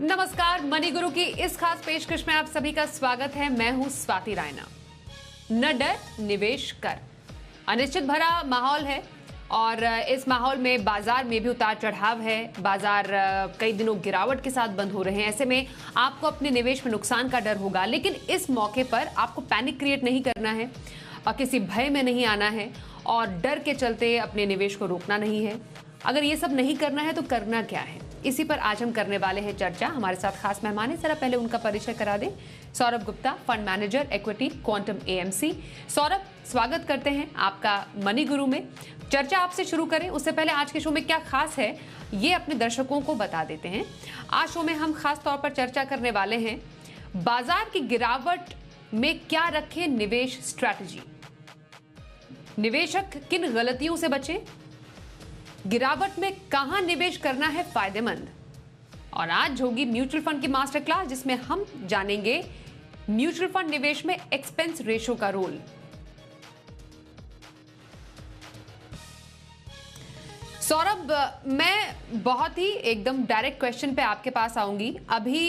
नमस्कार, मनी गुरु की इस खास पेशकश में आप सभी का स्वागत है। मैं हूं स्वाति रायना। न डर, निवेश कर। अनिश्चित भरा माहौल है और इस माहौल में बाजार में भी उतार चढ़ाव है। बाजार कई दिनों गिरावट के साथ बंद हो रहे हैं। ऐसे में आपको अपने निवेश में नुकसान का डर होगा, लेकिन इस मौके पर आपको पैनिक क्रिएट नहीं करना है और किसी भय में नहीं आना है और डर के चलते अपने निवेश को रोकना नहीं है। अगर ये सब नहीं करना है तो करना क्या है, इसी पर आज हम करने वाले हैं चर्चा। हमारे साथ खास मेहमान है, जरा पहले उनका परिचय करा दें। Saurabh Gupta, fund manager, equity, quantum AMC. Saurabh, स्वागत करते हैं आपका मनी गुरु में। चर्चा आपसे शुरू करें उससे पहले आज के शो में क्या खास है ये अपने दर्शकों को बता देते हैं। आज शो में हम खास तौर पर चर्चा करने वाले हैं बाजार की गिरावट में क्या रखें निवेश स्ट्रैटेजी, निवेशक किन गलतियों से बचें, गिरावट में कहां निवेश करना है फायदेमंद, और आज होगी म्यूचुअल फंड की मास्टर क्लास जिसमें हम जानेंगे म्यूचुअल फंड निवेश में एक्सपेंस रेशो का रोल। सौरभ, मैं बहुत ही एकदम डायरेक्ट क्वेश्चन पे आपके पास आऊंगी। अभी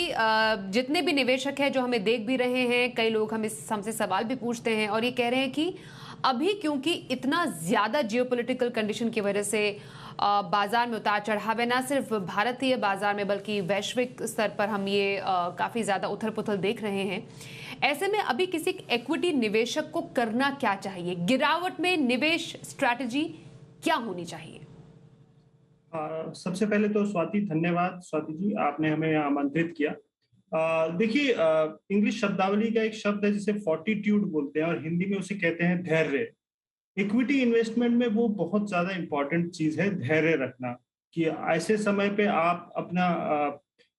जितने भी निवेशक हैं जो हमें देख भी रहे हैं, कई लोग हमसे सवाल भी पूछते हैं और ये कह रहे हैं कि अभी क्योंकि इतना ज्यादा जियोपॉलिटिकल कंडीशन की वजह से बाजार में उतार चढ़ाव है, ना सिर्फ भारतीय बाजार में बल्कि वैश्विक स्तर पर हम ये काफी ज्यादा उथल पुथल देख रहे हैं। ऐसे में अभी किसी इक्विटी निवेशक को करना क्या चाहिए, गिरावट में निवेश स्ट्रैटेजी क्या होनी चाहिए? सबसे पहले तो स्वाति, धन्यवाद स्वाति जी, आपने हमें आमंत्रित किया। देखिए, इंग्लिश शब्दावली का एक शब्द है जिसे फोर्टिट्यूड बोलते हैं और हिंदी में उसे कहते हैं धैर्य। इक्विटी इन्वेस्टमेंट में वो बहुत ज्यादा इंपॉर्टेंट चीज है, धैर्य रखना, कि ऐसे समय पे आप अपना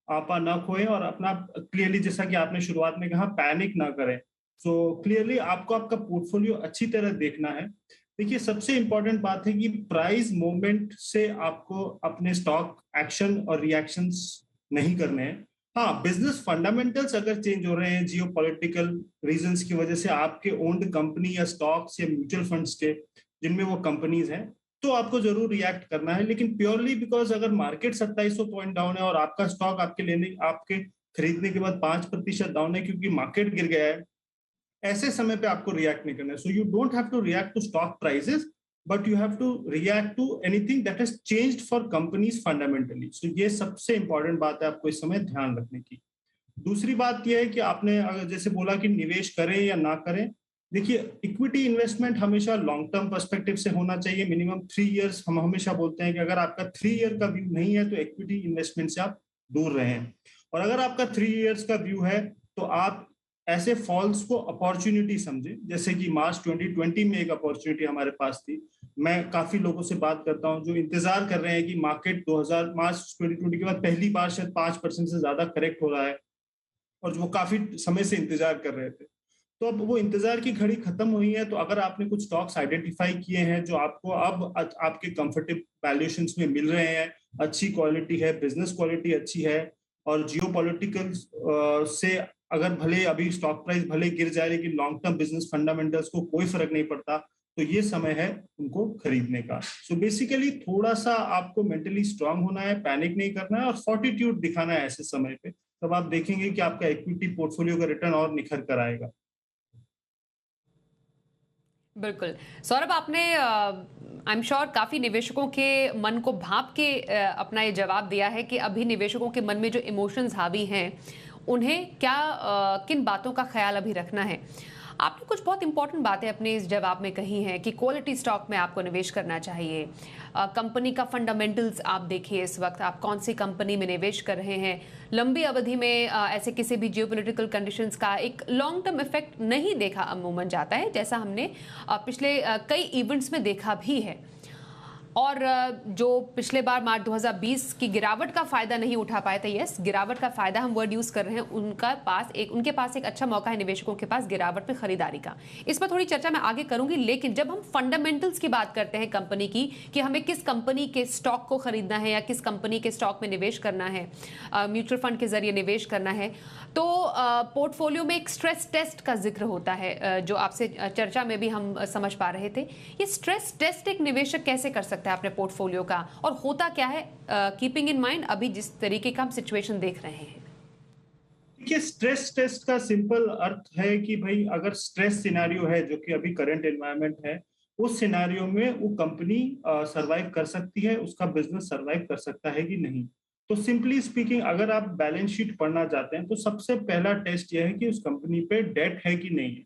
आपा ना खोएं और अपना क्लियरली, जैसा कि आपने शुरुआत में कहा, पैनिक ना करें। सो क्लियरली आपको आपका पोर्टफोलियो अच्छी तरह देखना है। देखिए, सबसे इंपॉर्टेंट बात है कि प्राइस मूवमेंट से आपको अपने स्टॉक एक्शन और रिएक्शंस नहीं करने हैं। हाँ, बिजनेस फंडामेंटल्स अगर चेंज हो रहे हैं जियोपॉलिटिकल रीजंस की वजह से, आपके ओन्ड कंपनी या स्टॉक्स या म्यूचुअल फंड्स के जिनमें वो कंपनीज हैं, तो आपको जरूर रिएक्ट करना है। लेकिन प्योरली बिकॉज अगर मार्केट 2700 पॉइंट डाउन है और आपका स्टॉक आपके खरीदने के बाद 5% डाउन है क्योंकि मार्केट गिर गया है, ऐसे समय पे आपको रिएक्ट नहीं करना है। So you don't have to react to stock prices, but you have to react to anything that has changed for companies fundamentally. So ये सबसे इंपॉर्टेंट बात है आपको इस समय ध्यान रखने की। दूसरी बात यह है कि आपने अगर जैसे बोला कि निवेश करें या ना करें, देखिए, इक्विटी इन्वेस्टमेंट हमेशा लॉन्ग टर्म पर्सपेक्टिव से होना चाहिए, मिनिमम 3 इयर्स। हम हमेशा बोलते हैं कि अगर आपका 3 ईयर का व्यू नहीं है तो इक्विटी इन्वेस्टमेंट से आप दूर रहें, और अगर आपका 3 इयर्स का व्यू है तो आप ऐसे फॉल्स को अपॉर्चुनिटी समझे। जैसे कि मार्च 2020 में एक अपॉर्चुनिटी हमारे पास थी। मैं काफी लोगों से बात करता हूं जो इंतजार कर रहे हैं कि मार्केट मार्च 2020 के बाद पहली बार शायद 5% से ज्यादा करेक्ट हो रहा है, और वो काफी समय से इंतजार कर रहे थे। तो अब वो इंतजार की घड़ी खत्म हुई है। तो अगर आपने कुछ स्टॉक्स आइडेंटिफाई किए हैं जो आपको अब आपके कंफर्टेबल वैल्यूएशंस में मिल रहे हैं, अच्छी क्वालिटी है, बिजनेस क्वालिटी अच्छी है, और जियोपॉलिटिकल से अगर भले अभी स्टॉक प्राइस भले गिर जाए लेकिन लॉन्ग टर्म बिजनेस फंडामेंटल्स को कोई फर्क नहीं पड़ता, तो ये समय है उनको खरीदने का। सो बेसिकली थोड़ा सा आपको मेंटली स्ट्रांग होना है, पैनिक नहीं करना है और फोर्टिट्यूड दिखाना है ऐसे समय पे। तब आप देखेंगे कि आपका इक्विटी पोर्टफोलियो का रिटर्न और निखर कर आएगा। बिल्कुल सौरभ, आपने आई एम श्योर काफी निवेशकों के मन को भांप के अपना ये जवाब दिया है कि अभी निवेशकों के मन में जो इमोशंस हावी हैं उन्हें क्या किन बातों का ख्याल अभी रखना है। आपने कुछ बहुत इंपॉर्टेंट बातें अपने इस जवाब में कही हैं कि क्वालिटी स्टॉक में आपको निवेश करना चाहिए, कंपनी का फंडामेंटल्स आप देखिए, इस वक्त आप कौन सी कंपनी में निवेश कर रहे हैं, लंबी अवधि में ऐसे किसी भी जियोपॉलिटिकल कंडीशंस का एक लॉन्ग टर्म इफेक्ट नहीं देखा अमूमन जाता है, जैसा हमने पिछले कई इवेंट्स में देखा भी है। और जो पिछले बार मार्च 2020 की गिरावट का फायदा नहीं उठा पाए थे, यस गिरावट का फायदा हम वर्ड यूज कर रहे हैं, उनके पास एक अच्छा मौका है निवेशकों के पास गिरावट में खरीदारी का। इस पर थोड़ी चर्चा मैं आगे करूंगी, लेकिन जब हम फंडामेंटल्स की बात करते हैं कंपनी की कि हमें किस कंपनी के स्टॉक को खरीदना है या किस कंपनी के स्टॉक में निवेश करना है, म्यूचुअल फंड के जरिए निवेश करना है, तो पोर्टफोलियो में एक स्ट्रेस टेस्ट का जिक्र होता है, जो आपसे चर्चा में भी हम समझ पा रहे थे। ये स्ट्रेस टेस्ट एक निवेशक कैसे कर सकता है अपने पोर्टफोलियो का, और होता क्या है कीपिंग इन माइंड अभी जिस तरीके का हम सिचुएशन देख रहे हैं? देखिए, स्ट्रेस टेस्ट का सिंपल अर्थ है कि भाई अगर स्ट्रेस सिनेरियो है जो कि अभी करंट एनवायरनमेंट है, उस सिनेरियो में वो कंपनी सरवाइव कर सकती है, उसका बिजनेस सरवाइव कर सकता है कि नहीं। तो सिंपली स्पीकिंग, अगर आप बैलेंस शीट पढ़ना चाहते हैं तो सबसे पहला टेस्ट यह है कि उस कंपनी पे डेट है कि नहीं है।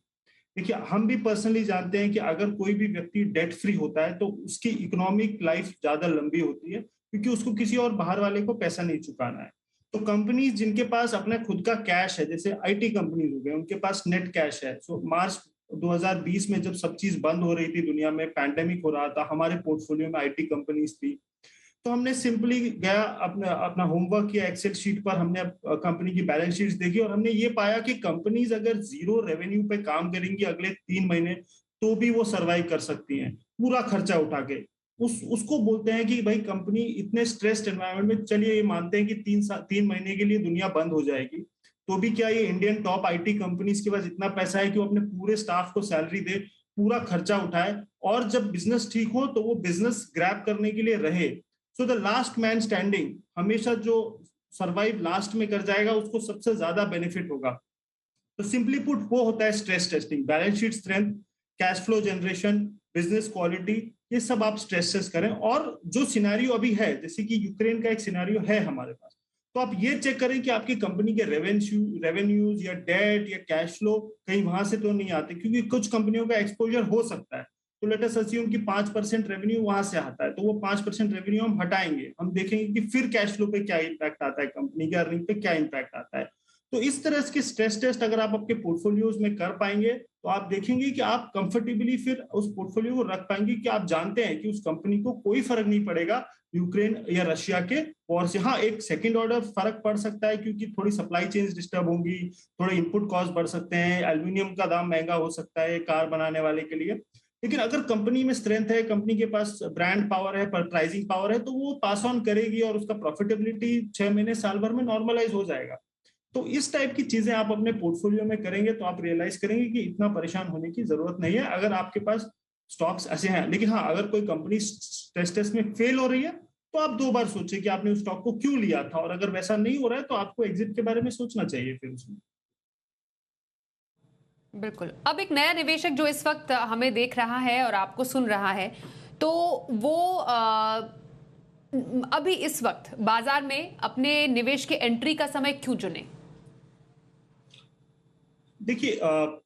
देखिए, हम भी पर्सनली जानते हैं कि अगर कोई भी व्यक्ति डेट फ्री होता है तो उसकी इकोनॉमिक लाइफ ज्यादा लंबी होती है, क्योंकि उसको किसी और बाहर वाले को पैसा नहीं चुकाना है। तो कंपनीज जिनके पास अपना खुद का कैश है, जैसे आईटी कंपनीज हो गए, उनके पास नेट कैश है। सो मार्च 2020 में जब सब चीज बंद हो रही थी दुनिया में, पैंडेमिक हो रहा था, हमारे पोर्टफोलियो में आईटी कंपनीज थी। तो हमने सिंपली गया, अपना अपना होमवर्क किया, एक्सेल शीट पर हमने कंपनी की बैलेंस शीट्स देखी और हमने ये पाया कि कंपनीज अगर जीरो रेवेन्यू पे काम करेंगी अगले 3 महीने, तो भी वो सरवाइव कर सकती हैं पूरा खर्चा उठा के। उसको बोलते हैं कि भाई कंपनी इतने स्ट्रेस्ड एनवायरनमेंट में, चलिए ये मानते हैं कि 3 महीने के लिए दुनिया बंद हो जाएगी, तो भी क्या ये इंडियन टॉप आईटी कंपनीज के पास इतना पैसा है कि वो अपने पूरे स्टाफ को सैलरी दे, पूरा खर्चा उठाए, और जब बिजनेस ठीक हो तो वो बिजनेस ग्रैब करने के लिए रहे। So the last man standing, हमेशा जो सरवाइव लास्ट में कर जाएगा उसको सबसे ज्यादा बेनिफिट होगा। तो सिंपली पुट, वो होता है stress testing. Balance sheet strength, cash flow generation, business quality, ये सब आप स्ट्रेस टेस्ट करें। और जो सिनेरियो अभी है, जैसे कि यूक्रेन का एक सिनेरियो है हमारे पास, तो आप ये चेक करें कि आपकी कंपनी के रेवेन्यूज या डेट या कैश फ्लो कहीं वहां से तो नहीं आते, क्योंकि कुछ कंपनियों का एक्सपोजर हो सकता है। तो लेट अस अस्यूम कि 5% रेवेन्यू वहां से आता है, तो वो 5% रेवेन्यू हम हटाएंगे, हम देखेंगे कि फिर कैश फ्लो पे क्या इम्पैक्ट आता है, कंपनी के अर्निंग पे क्या इम्पैक्ट आता है। तो इस तरह के स्ट्रेस टेस्ट अगर आप आपके पोर्टफोलियोज में कर पाएंगे तो आप देखेंगे कि आप कंफर्टेबली फिर उस पोर्टफोलियो को रख पाएंगे, कि आप जानते हैं कि उस कंपनी को कोई फर्क नहीं पड़ेगा यूक्रेन या रशिया के वॉर से। हाँ, एक सेकंड ऑर्डर फर्क पड़ सकता है, क्योंकि थोड़ी सप्लाई चेन्स डिस्टर्ब होंगी, थोड़े इनपुट कॉस्ट बढ़ सकते हैं, एल्यूमिनियम का दाम महंगा हो सकता है कार बनाने वाले के लिए। लेकिन अगर कंपनी में स्ट्रेंथ है, कंपनी के पास ब्रांड पावर है, प्राइसिंग पावर है, तो वो पास ऑन करेगी और उसका प्रॉफिटेबिलिटी 6 महीने साल भर में नॉर्मलाइज हो जाएगा। तो इस टाइप की चीजें आप अपने पोर्टफोलियो में करेंगे तो आप रियलाइज करेंगे कि इतना परेशान होने की जरूरत नहीं है, अगर आपके पास स्टॉक्स ऐसे हैं। लेकिन हाँ, अगर कोई कंपनी स्ट्रेस टेस्ट में फेल हो रही है तो आप 2 बार सोचें कि आपने उस स्टॉक को क्यों लिया था, और अगर वैसा नहीं हो रहा है तो आपको एग्जिट के बारे में सोचना चाहिए फिर उसमें। बिल्कुल। अब एक नया निवेशक जो इस वक्त हमें देख रहा है और आपको सुन रहा है, तो वो अभी इस वक्त बाजार में अपने निवेश के एंट्री का समय क्यों चुने? देखिए,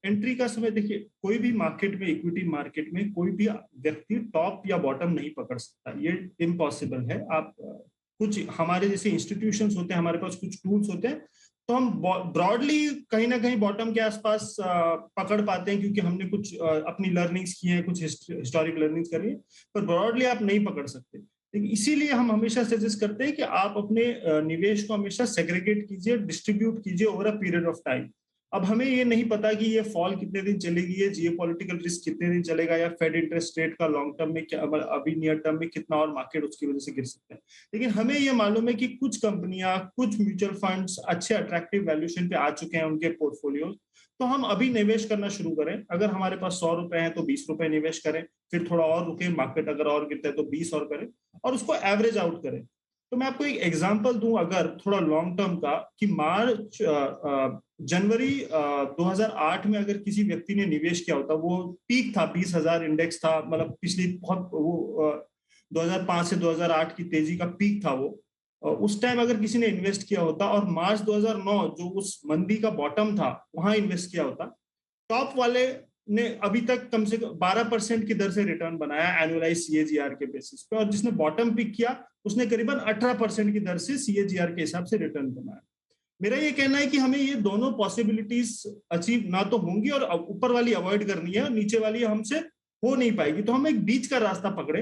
एंट्री का समय, देखिए कोई भी मार्केट में, इक्विटी मार्केट में कोई भी व्यक्ति टॉप या बॉटम नहीं पकड़ सकता, ये इम्पॉसिबल है। आप कुछ हमारे जैसे इंस्टीट्यूशंस होते हैं, हमारे पास कुछ टूल्स होते हैं, तो हम ब्रॉडली कहीं ना कहीं बॉटम के आसपास पकड़ पाते हैं, क्योंकि हमने कुछ अपनी लर्निंग्स की हैं, कुछ हिस्टोरिक लर्निंग्स करी है, पर ब्रॉडली आप नहीं पकड़ सकते। लेकिन इसीलिए हम हमेशा सजेस्ट करते हैं कि आप अपने निवेश को हमेशा सेग्रीगेट कीजिए, डिस्ट्रीब्यूट कीजिए over a period of time. अब हमें ये नहीं पता कि ये फॉल कितने दिन चलेगी, ये जियोपॉलिटिकल रिस्क कितने दिन चलेगा, या फेड इंटरेस्ट रेट का लॉन्ग टर्म में क्या, अभी नियर टर्म में कितना और मार्केट उसकी वजह से गिर सकते हैं। लेकिन हमें ये मालूम है कि कुछ कंपनियां, कुछ म्यूचुअल फंड्स अच्छे अट्रैक्टिव वैल्यूएशन पे आ चुके हैं उनके पोर्टफोलियो, तो हम अभी निवेश करना शुरू करें। अगर हमारे पास 100 रुपए हैं तो 20 रुपए निवेश करें, फिर थोड़ा और रुके, मार्केट अगर और गिरता है तो 20 और करें, और उसको एवरेज आउट करें। तो मैं आपको एक एग्जांपल दूं अगर थोड़ा लॉन्ग टर्म का, कि मार्च जनवरी 2008 में अगर किसी व्यक्ति ने निवेश किया होता, वो पीक था, 20,000 इंडेक्स था, मतलब पिछली बहुत वो 2005 से 2008 की तेजी का पीक था वो। उस टाइम अगर किसी ने इन्वेस्ट किया होता और मार्च 2009 जो उस मंदी का बॉटम था वहां इन्वेस्ट किया होता, टॉप वाले ने अभी तक कम से कम 12% की दर से रिटर्न बनाया एनुअलाइज सीएजीआर के बेसिस पे, और जिसने बॉटम पिक किया उसने करीबन 18% की दर से सीएजीआर के हिसाब से रिटर्न बनाया। मेरा ये कहना है कि हमें ये दोनों पॉसिबिलिटीज अचीव ना तो होंगी, और ऊपर वाली अवॉइड करनी है और नीचे वाली हमसे हो नहीं पाएगी, तो हम एक बीच का रास्ता पकड़े।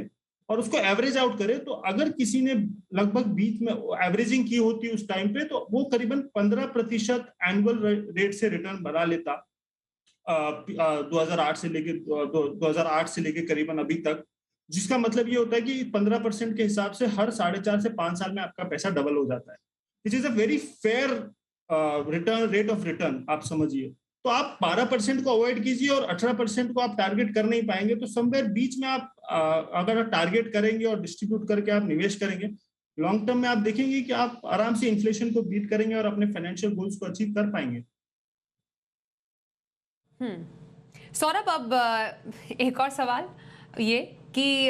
और उसको एवरेज आउट करे, तो अगर किसी ने लगभग बीच में एवरेजिंग की होती उस टाइम पे, तो वो करीबन 15% एनुअल रेट से रिटर्न बना लेता 2008 से लेके करीबन अभी तक। जिसका मतलब ये होता है कि 15% के हिसाब से हर 4.5 से 5 साल में आपका पैसा डबल हो जाता है। This is a very fair return, rate of return आप समझिए। तो आप 12% को अवॉइड कीजिए और 18% को आप टारगेट कर नहीं पाएंगे, तो समवेयर बीच में आप अगर टारगेट करेंगे और डिस्ट्रीब्यूट करके आप निवेश करेंगे, लॉन्ग टर्म में आप देखेंगे कि आप आराम से इन्फ्लेशन को बीट करेंगे और अपने फाइनेंशियल गोल्स को अचीव कर पाएंगे। सौरभ, अब एक और सवाल ये कि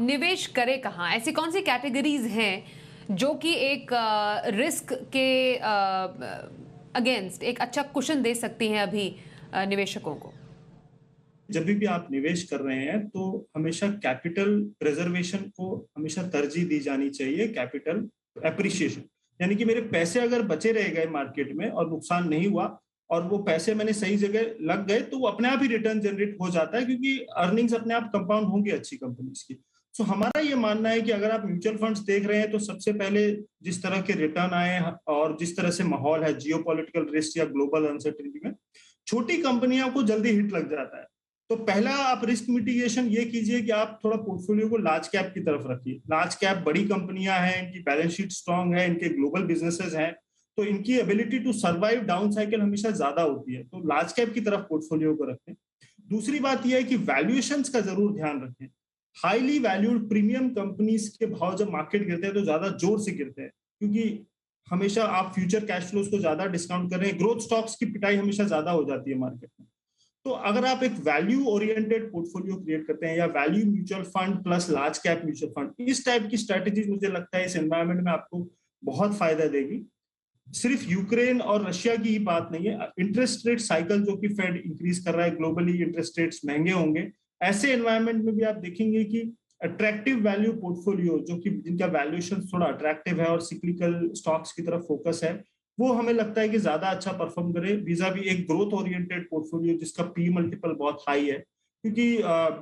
निवेश करे कहाँ? ऐसी कौन सी कैटेगरीज हैं जो कि एक रिस्क के अगेंस्ट एक अच्छा कुशन दे सकती हैं अभी निवेशकों को? जब भी आप निवेश कर रहे हैं तो हमेशा कैपिटल प्रिजर्वेशन को हमेशा तरजीह दी जानी चाहिए, कैपिटल एप्रिसिएशन। यानी कि मेरे पैसे अगर बचे रह गए मार्केट में और नुकसान नहीं हुआ और वो पैसे मैंने सही जगह लग गए, तो वो अपने आप ही रिटर्न जनरेट हो जाता है, क्योंकि अर्निंग्स अपने आप कंपाउंड होंगी अच्छी कंपनीज की। सो हमारा ये मानना है कि अगर आप म्यूचुअल फंड्स देख रहे हैं तो सबसे पहले जिस तरह के रिटर्न आए और जिस तरह से माहौल है जियोपॉलिटिकल रिस्क या ग्लोबल अनसर्टेनिटी में, छोटी कंपनियों को जल्दी हिट लग जाता है। तो पहला आप रिस्क मिटिगेशन ये कीजिए कि आप थोड़ा पोर्टफोलियो को लार्ज कैप की तरफ रखिए। लार्ज कैप बड़ी कंपनियां हैं, इनकी बैलेंस शीट स्ट्रांग है, इनके ग्लोबल बिजनेसेस हैं, तो इनकी ability to survive down cycle हमेशा ज्यादा होती है। तो लार्ज कैप की तरफ पोर्टफोलियो को रखें। दूसरी बात यह है कि वैल्यूएशंस का जरूर ध्यान रखें। हाईली वैल्यूड प्रीमियम कंपनीज के भाव जब मार्केट गिरते हैं तो ज्यादा जोर से गिरते हैं, क्योंकि हमेशा आप फ्यूचर कैश फ्लोज को ज्यादा डिस्काउंट कर रहे हैं। ग्रोथ स्टॉक्स की पिटाई हमेशा ज्यादा हो जाती है मार्केट में। तो अगर आप एक वैल्यू ओरिएंटेड पोर्टफोलियो क्रिएट करते हैं या value mutual fund plus large cap mutual fund, इस टाइप की स्ट्रेटेजी मुझे लगता है इस एनवायरमेंट में आपको बहुत फायदा देगी। सिर्फ यूक्रेन और रशिया की ही बात नहीं है, इंटरेस्ट रेट साइकिल जो कि फेड इंक्रीज कर रहा है ग्लोबली, इंटरेस्ट रेट्स महंगे होंगे। ऐसे एनवायरमेंट में भी आप देखेंगे कि अट्रैक्टिव वैल्यू पोर्टफोलियो जो कि जिनका वैल्यूएशन थोड़ा अट्रैक्टिव है और सिक्लिकल स्टॉक्स की तरफ फोकस है, वो हमें लगता है कि ज्यादा अच्छा परफॉर्म करे वीजा भी एक ग्रोथ ओरिएंटेड पोर्टफोलियो जिसका पी मल्टीपल बहुत हाई है। क्योंकि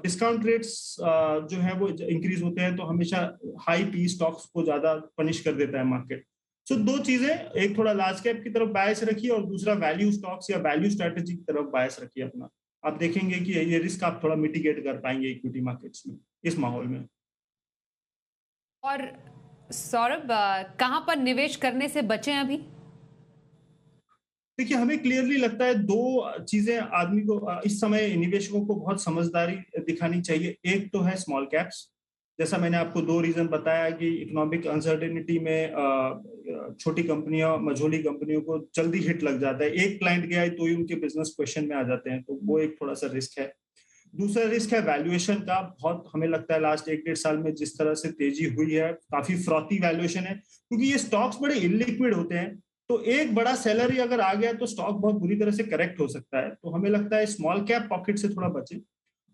डिस्काउंट रेट्स जो है वो इंक्रीज होते हैं तो हमेशा हाई पी स्टॉक्स को ज्यादा पनिश कर देता है मार्केट। सो दो चीजें, एक थोड़ा लार्ज कैप की तरफ बायस रखिए और दूसरा वैल्यू स्टॉक्स या वैल्यू स्ट्रेटेजी की तरफ बायस रखिए अपना। आप देखेंगे कि ये रिस्क आप थोड़ा मिटिगेट कर पाएंगे इक्विटी मार्केट्स में इस माहौल में। और सौरभ, कहां पर निवेश करने से बचें अभी? देखिए, हमें क्लियरली लगता है दो चीजें आदमी को इस समय निवेशकों को बहुत समझदारी दिखानी चाहिए। एक तो है स्मॉल कैप्स, जैसा मैंने आपको दो रीजन बताया कि इकोनॉमिक अनसर्टेनिटी में छोटी कंपनियों मझोली कंपनियों को जल्दी हिट लग जाता है। एक क्लाइंट गया है तो ही उनके बिजनेस क्वेश्चन में आ जाते हैं, तो वो एक थोड़ा सा रिस्क है। दूसरा रिस्क है वैल्यूएशन का। बहुत हमें लगता है लास्ट 1-1.5 साल में जिस तरह से तेजी हुई है, काफी फ्रॉथी वैल्यूएशन है, क्योंकि ये स्टॉक्स बड़े इलिक्विड होते हैं। तो एक बड़ा सैलरी अगर आ गया तो स्टॉक बहुत बुरी तरह से करेक्ट हो सकता है। तो हमें लगता है स्मॉल कैप पॉकेट से थोड़ा बचें।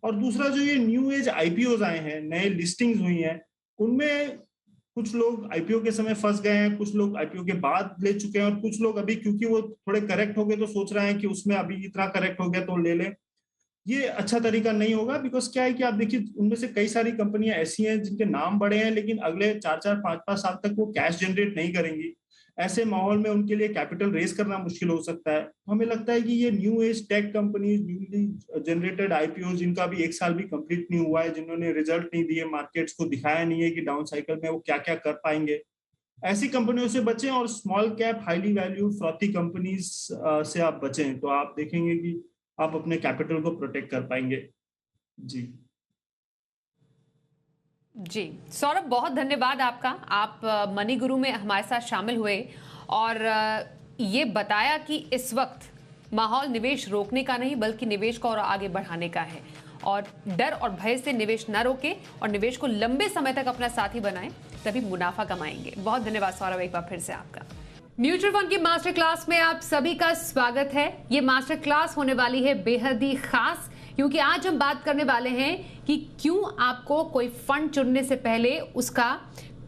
और दूसरा, जो ये न्यू एज आईपीओज आए हैं, नए लिस्टिंग्स हुई हैं, उनमें कुछ लोग आईपीओ के समय फंस गए हैं, कुछ लोग आईपीओ के बाद ले चुके हैं और कुछ लोग अभी क्योंकि वो थोड़े करेक्ट हो गए तो सोच रहे हैं कि उसमें अभी इतना करेक्ट हो गया तो ले लें। ये अच्छा तरीका नहीं होगा, बिकॉज क्या है कि आप देखिए उनमें से कई सारी कंपनियां ऐसी हैं जिनके नाम बड़े हैं लेकिन अगले 4-4, 5-5 साल तक वो कैश जनरेट नहीं करेंगी। ऐसे माहौल में उनके लिए कैपिटल रेज करना मुश्किल हो सकता है। हमें लगता है कि ये new age tech companies, newly generated IPO जिनका भी 1 साल भी कंप्लीट नहीं हुआ है, जिन्होंने रिजल्ट नहीं दिए, मार्केट्स को दिखाया नहीं है कि डाउन साइकिल में वो क्या क्या कर पाएंगे, ऐसी कंपनियों से बचें। और small cap highly value frothy companies से आप बचें, तो आप देखेंगे कि आप अपने कैपिटल को प्रोटेक्ट कर पाएंगे। जी सौरभ, बहुत धन्यवाद आपका। आप मनी गुरु में हमारे साथ शामिल हुए और ये बताया कि इस वक्त माहौल निवेश रोकने का नहीं बल्कि निवेश को और आगे बढ़ाने का है, और डर और भय से निवेश न रोके और निवेश को लंबे समय तक अपना साथी बनाएं, तभी मुनाफा कमाएंगे। बहुत धन्यवाद सौरभ, एक बार फिर से आपका। म्यूचुअल फंड की मास्टर क्लास में आप सभी का स्वागत है। ये मास्टर क्लास होने वाली है बेहद ही खास, क्योंकि आज हम बात करने वाले हैं कि क्यों आपको कोई फंड चुनने से पहले उसका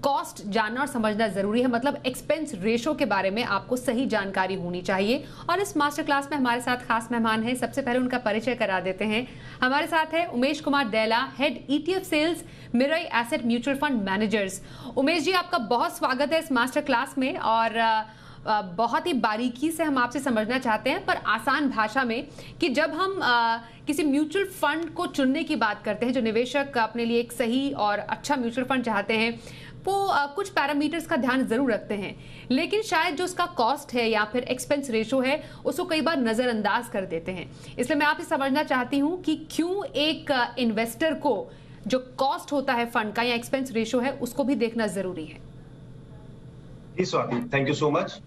कॉस्ट जानना और समझना जरूरी है, मतलब एक्सपेंस रेशो के बारे में आपको सही जानकारी होनी चाहिए। और इस मास्टर क्लास में हमारे साथ खास मेहमान हैं, सबसे पहले उनका परिचय करा देते हैं। हमारे साथ है Umesh Kumar Daila, head ETF sales, Mirae asset mutual fund managers. Umesh ji, आपका बहुत स्वागत है इस मास्टर क्लास में। और बहुत ही बारीकी से हम आपसे समझना चाहते हैं, पर आसान भाषा में, कि जब हम किसी म्यूचुअल फंड को चुनने की बात करते हैं, जो निवेशक अपने लिए एक सही और अच्छा म्यूचुअल फंड चाहते हैं, वो कुछ पैरामीटर्स का ध्यान जरूर रखते हैं, लेकिन शायद जो उसका कॉस्ट है या फिर एक्सपेंस रेशो है उसको कई बार नजरअंदाज कर देते हैं। इसलिए मैं आपसे समझना चाहती हूँ कि क्यों एक इन्वेस्टर को जो कॉस्ट होता है फंड का या एक्सपेंस रेशो है उसको भी देखना जरूरी है। जी Swati, thank you so much.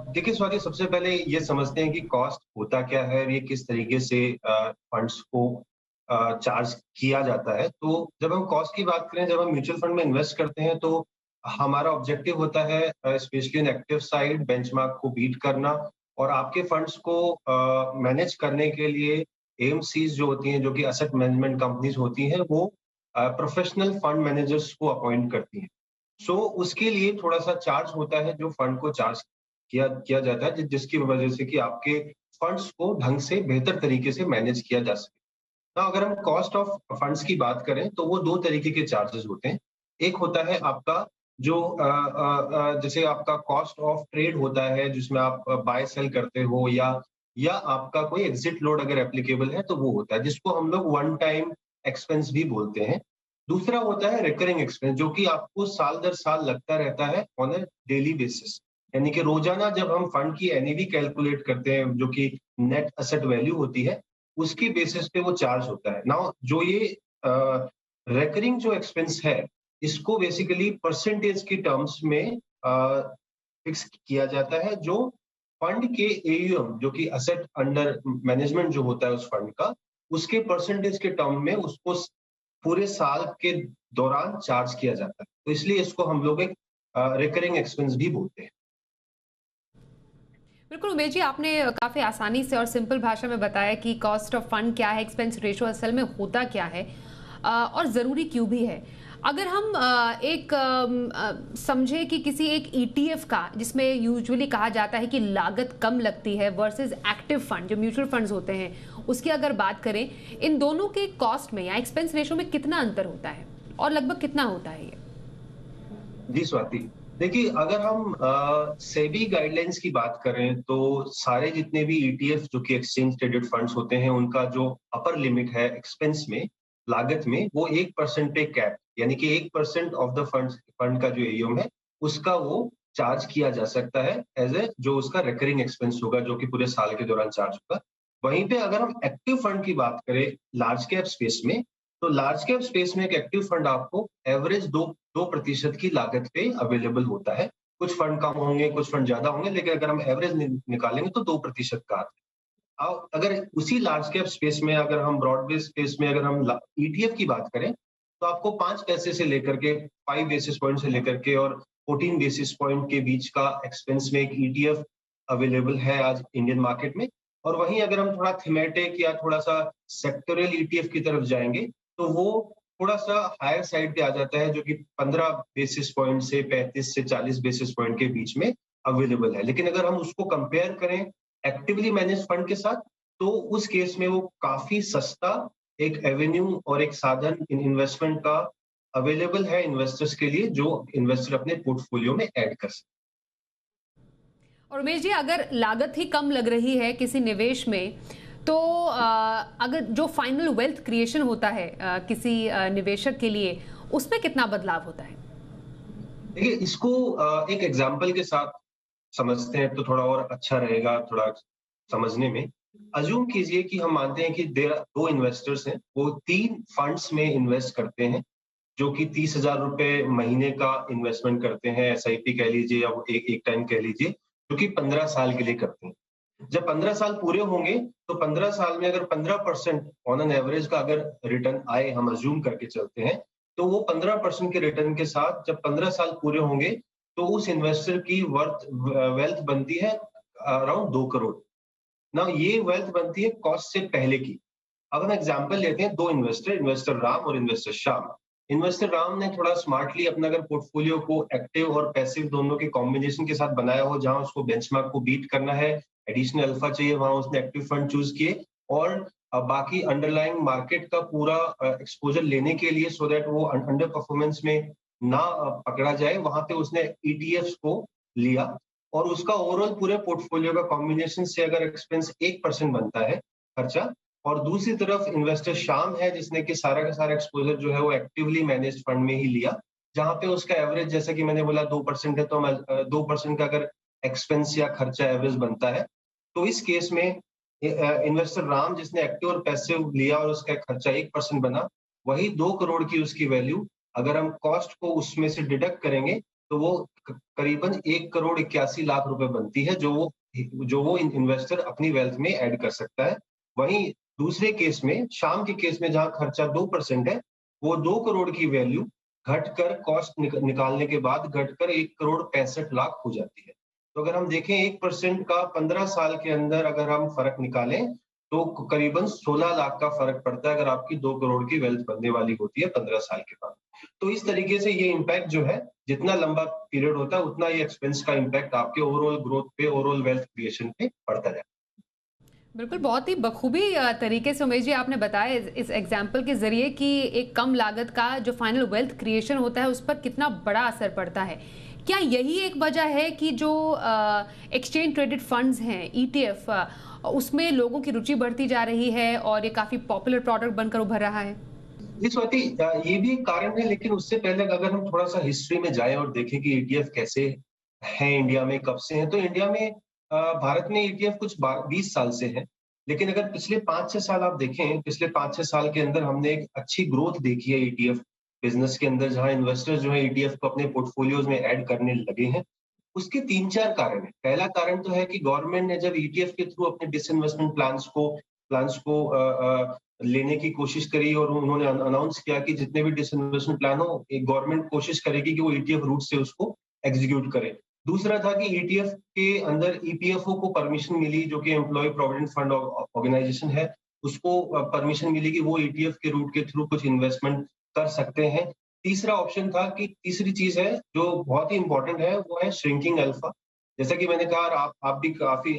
देखिए स्वाति, सबसे पहले ये समझते हैं कि कॉस्ट होता क्या है और ये किस तरीके से फंड्स को चार्ज किया जाता है। तो जब हम कॉस्ट की बात करें, जब हम म्यूचुअल फंड में इन्वेस्ट करते हैं तो हमारा ऑब्जेक्टिव होता है specially in active side benchmark को बीट करना, और आपके फंड्स को मैनेज करने के लिए AMCs जो होती हैं, जो कि एसेट मैनेजमेंट कंपनीज होती हैं, वो प्रोफेशनल फंड मैनेजर्स को अपॉइंट करती हैं। उसके लिए थोड़ा सा चार्ज होता है, जो फंड को चार्ज किया जाता है, जिसकी वजह से कि आपके फंड्स को ढंग से बेहतर तरीके से मैनेज किया जा सके। तो अगर हम कॉस्ट ऑफ फंड्स की बात करें तो वो दो तरीके के चार्जेस होते हैं। एक होता है आपका जो जैसे आपका कॉस्ट ऑफ ट्रेड होता है, जिसमें आप बाय सेल करते हो, या आपका कोई एग्जिट लोड अगर एप्लीकेबल है तो वो होता है, जिसको हम लोग वन टाइम एक्सपेंस भी बोलते हैं। दूसरा होता है रिकरिंग एक्सपेंस, जो कि आपको साल दर साल लगता रहता है ऑन ए डेली बेसिस, यानी कि रोजाना जब हम फंड की NAV कैलकुलेट करते हैं, जो कि नेट एसेट वैल्यू होती है, उसकी बेसिस पे वो चार्ज होता है। नाउ जो ये रिकरिंग जो एक्सपेंस है, इसको बेसिकली परसेंटेज की टर्म्स में फिक्स किया जाता है, जो फंड के AUM, जो कि एसेट अंडर मैनेजमेंट जो होता है उस फंड का, उसके परसेंटेज के टर्म में उसको पूरे साल के दौरान चार्ज किया जाता है। तो इसलिए इसको हम लोग एक रिकरिंग एक्सपेंस भी बोलते हैं। बिल्कुल उमेश जी, आपने काफी आसानी से और सिंपल भाषा में बताया कि कॉस्ट ऑफ फंड क्या है, एक्सपेंस रेशो असल में होता क्या है और जरूरी क्यों भी है। अगर हम एक समझे कि किसी एक ETF का, जिसमें यूजुअली कहा जाता है कि लागत कम लगती है वर्सेस एक्टिव फंड जो म्यूचुअल फंड्स होते हैं, उसकी अगर बात करें, इन दोनों के कॉस्ट में या एक्सपेंस रेशो में कितना अंतर होता है और लगभग कितना होता है ये? जी स्वाति, देखिए, अगर हम सेबी गाइडलाइंस की बात करें तो सारे जितने भी ETF जो कि एक्सचेंज ट्रेडेड फंड्स होते हैं, उनका जो अपर लिमिट है एक्सपेंस में, लागत में, वो 1% पे कैप, यानी कि 1% ऑफ द फंड का जो AUM है उसका वो चार्ज किया जा सकता है एज ए जो उसका रिकरिंग एक्सपेंस होगा, जो कि पूरे साल के दौरान चार्ज होगा। वहीं पे अगर हम एक्टिव फंड की बात करें लार्ज कैप स्पेस में, तो लार्ज कैप स्पेस में एक एक्टिव फंड आपको एवरेज 2% की लागत पे अवेलेबल होता है। कुछ फंड कम होंगे, कुछ फंड ज्यादा होंगे, लेकिन अगर हम एवरेज निकालेंगे तो 2% का आता है। अगर उसी लार्ज कैप स्पेस में, अगर हम ब्रॉड बेस स्पेस में अगर हम ETF की बात करें, तो आपको 5 पैसे से लेकर के 5 बेसिस पॉइंट से लेकर के और 14 बेसिस पॉइंट के बीच का एक्सपेंस में एक ETF अवेलेबल है आज इंडियन मार्केट में। और वहीं अगर हम थोड़ा थीमेटिक या थोड़ा सा सेक्टोरल ETF की तरफ जाएंगे, तो वो थोड़ा सा हायर साइड पे आ जाता है, जो कि 15 बेसिस पॉइंट से 35 से 40 बेसिस पॉइंट के बीच में अवेलेबल है। लेकिन अगर हम उसको कंपेयर करें एक्टिवली मैनेज फंड के साथ, तो उस केस में वो काफी सस्ता एक एवेन्यू और एक साधन इन्वेस्टमेंट का अवेलेबल है इन्वेस्टर्स के लिए, जो इन्वेस्टर अपने पोर्टफोलियो में ऐड कर सकते। और उमेश जी, अगर लागत ही कम लग रही है किसी निवेश में, तो अगर जो फाइनल वेल्थ क्रिएशन होता है किसी निवेशक के लिए, उसमें कितना बदलाव होता है? देखिए, इसको एक एग्जांपल के साथ समझते हैं तो थोड़ा और अच्छा रहेगा थोड़ा समझने में। अज्यूम कीजिए कि हम मानते हैं कि दो इन्वेस्टर्स हैं, वो 3 फंड्स में इन्वेस्ट करते हैं, जो कि 30,000 रुपए महीने का इन्वेस्टमेंट करते हैं, SIP कह लीजिए या एक टाइम कह लीजिए, जो कि 15 साल के लिए करते हैं। जब 15 साल पूरे होंगे तो 15 साल में अगर 15% ऑन एन एवरेज का अगर रिटर्न आए, हम अज्यूम करके चलते हैं, तो वो 15% के रिटर्न के साथ जब 15 साल पूरे होंगे तो उस इन्वेस्टर की वेल्थ बनती है अराउंड 2 करोड़। ना ये वेल्थ बनती है कॉस्ट से पहले की। अब हम एग्जांपल लेते हैं, 2 इन्वेस्टर राम और इन्वेस्टर श्याम। इन्वेस्टर राम ने थोड़ा स्मार्टली अपना अगर पोर्टफोलियो को एक्टिव और पैसिव दोनों के कॉम्बिनेशन के साथ बनाया हो, जहां उसको बेंचमार्क को बीट करना है, एडिशनल अल्फा चाहिए, वहां उसने एक्टिव फंड चूज किए और बाकी अंडरलाइंग मार्केट का पूरा एक्सपोजर लेने के लिए सो दैट वो अंडर परफॉर्मेंस में ना पकड़ा जाए, वहां पे उसने ईटीएफ्स को लिया और उसका ओवरऑल पूरे पोर्टफोलियो का कॉम्बिनेशन से अगर एक्सपेंस 1% बनता है खर्चा, और दूसरी तरफ इन्वेस्टर श्याम है जिसने कि सारा का सारा एक्सपोजर जो है वो एक्टिवली मैनेज्ड फंड में ही लिया, जहां पे उसका एवरेज जैसा कि मैंने बोला 2% है, तो 2% का अगर एक्सपेंस या खर्चा एवरेज बनता है, तो इस केस में इन्वेस्टर राम जिसने एक्टिव और पैसिव लिया और उसका खर्चा 1% बना, वही 2 करोड़ की उसकी वैल्यू अगर हम कॉस्ट को उसमें से डिडक्ट करेंगे तो वो करीबन 1,81,00,000 रुपए बनती है, जो वो इन्वेस्टर अपनी वेल्थ में ऐड कर सकता है। वहीं दूसरे केस में, शाम के केस में, जहां खर्चा 2% है, वो 2 करोड़ की वैल्यू घटकर कॉस्ट निकालने के बाद घटकर 1,65,00,000 हो जाती है। तो अगर हम देखें 1% का 15 साल के अंदर अगर हम फर्क निकालें तो करीबन 16 लाख का फर्क पड़ता है अगर आपकी 2 करोड़ की वेल्थ बनने वाली होती है 15 साल के बाद। तो इस तरीके से ये इम्पैक्ट जो है, जितना लंबा पीरियड होता है उतना ये एक्सपेंस का इम्पैक्ट आपके ओवरऑल ग्रोथ पे, ओवरऑल वेल्थ क्रिएशन पे पड़ता जाए। बिल्कुल, बहुत ही बखूबी तरीके से उमेश जी आपने बताया इस एग्जाम्पल के जरिए कि एक कम लागत का जो फाइनल वेल्थ क्रिएशन होता है उस पर कितना बड़ा असर पड़ता है। क्या यही एक वजह है कि जो एक्सचेंज ट्रेडेड फंड्स हैं, ईटीएफ, उसमें लोगों की रुचि बढ़ती जा रही है और ये काफी पॉपुलर प्रोडक्ट बनकर उभर रहा है? जी स्वाति, ये भी एक कारण है, लेकिन उससे पहले अगर हम थोड़ा सा हिस्ट्री में जाएं और देखें कि ईटीएफ कैसे हैं इंडिया में, कब से हैं, तो इंडिया में भारत में ईटीएफ कुछ 20 साल से है, लेकिन अगर पिछले 5-6 साल आप देखें, पिछले 5-6 साल के अंदर हमने एक अच्छी ग्रोथ देखी है ईटीएफ बिजनेस के अंदर, जहां इन्वेस्टर्स जो है ईटीएफ को अपने पोर्टफोलियोज में ऐड करने लगे हैं। उसके 3-4 कारण है। पहला कारण तो है कि गवर्नमेंट ने जब ईटीएफ के थ्रू अपने डिसइन्वेस्टमेंट प्लान्स को लेने की कोशिश करी और उन्होंने अनाउंस किया कि जितने भी डिसइन्वेस्टमेंट प्लान हो, एक गवर्नमेंट कोशिश करेगी कि वो ईटीएफ रूट से उसको एग्जीक्यूट करे। दूसरा था कि ईटीएफ के अंदर ईपीएफओ को परमिशन मिली, जो कि एम्प्लॉय प्रोविडेंट फंड ऑर्गेनाइजेशन है, उसको परमिशन मिली कि वो ईटीएफ के रूट के थ्रू कुछ इन्वेस्टमेंट कर सकते हैं। तीसरा ऑप्शन था कि तीसरी चीज है जो बहुत ही इंपॉर्टेंट है, वो है श्रिंकिंग अल्फा। जैसा कि मैंने कहा, आप भी काफी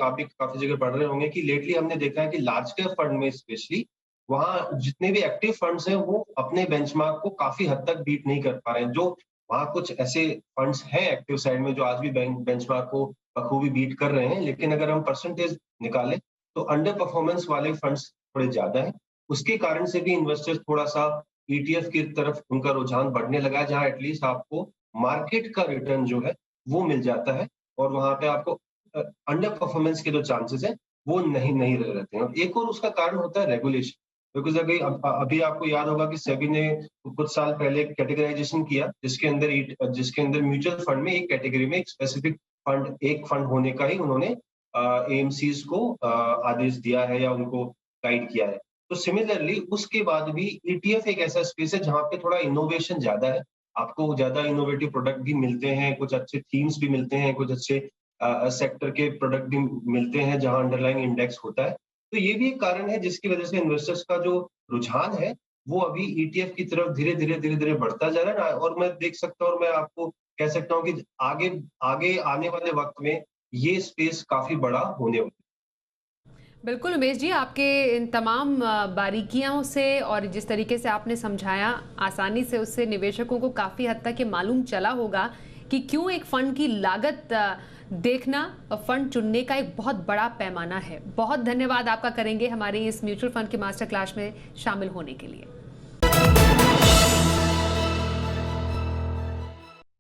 जगह पढ़ रहे होंगे कि लेटली हमने देखा है कि लार्ज कैप फंड में स्पेशली वहां जितने भी एक्टिव फंड्स हैं वो अपने बेंचमार्क को काफी हद तक बीट नहीं कर पा रहे हैं। जो वहां कुछ ऐसे फंड्स हैं एक्टिव साइड में जो आज भी बेंचमार्क को बखूबी बीट कर रहे हैं, लेकिन अगर हम परसेंटेज निकालें तो अंडर परफॉर्मेंस वाले फंड्स थोड़े ज्यादा हैं। उसके कारण से भी इन्वेस्टर्स थोड़ा सा ईटीएफ की तरफ उनका रुझान बढ़ने लगा है, जहां एटलीस्ट आपको मार्केट का रिटर्न जो है वो मिल जाता है और वहां पे आपको अंडर परफॉर्मेंस के जो चांसेस है वो नहीं रहते हैं। और एक और उसका कारण होता है रेगुलेशन, बिकॉज अभी आपको याद होगा कि सेबी ने कुछ साल पहले कैटेगराइजेशन किया जिसके अंदर म्यूचुअल फंड में एक कैटेगरी में एक स्पेसिफिक एक फंड होने का ही उन्होंने एएमसीज को आदेश दिया है या उनको गाइड किया है। तो सिमिलरली उसके बाद भी ईटीएफ एक ऐसा स्पेस है जहां पे थोड़ा इनोवेशन ज्यादा है, आपको ज्यादा इनोवेटिव प्रोडक्ट भी मिलते हैं, कुछ अच्छे थीम्स भी मिलते हैं, कुछ अच्छे सेक्टर के प्रोडक्ट भी मिलते हैं जहां अंडरलाइंग इंडेक्स होता है। तो ये भी एक कारण है जिसकी वजह से इन्वेस्टर्स का जो रुझान है वो अभी ईटीएफ की तरफ धीरे धीरे बढ़ता जा रहा है। और मैं देख सकता हूँ और मैं आपको कह सकता हूँ कि आगे आने वाले वक्त में ये स्पेस काफी बड़ा होने वाला है। बिल्कुल उमेश जी, आपके इन तमाम बारीकियों से और जिस तरीके से आपने समझाया आसानी से, उससे निवेशकों को काफ़ी हद तक ये मालूम चला होगा कि क्यों एक फंड की लागत देखना फंड चुनने का एक बहुत बड़ा पैमाना है। बहुत धन्यवाद आपका करेंगे हमारे इस म्यूचुअल फंड के मास्टर क्लास में शामिल होने के लिए।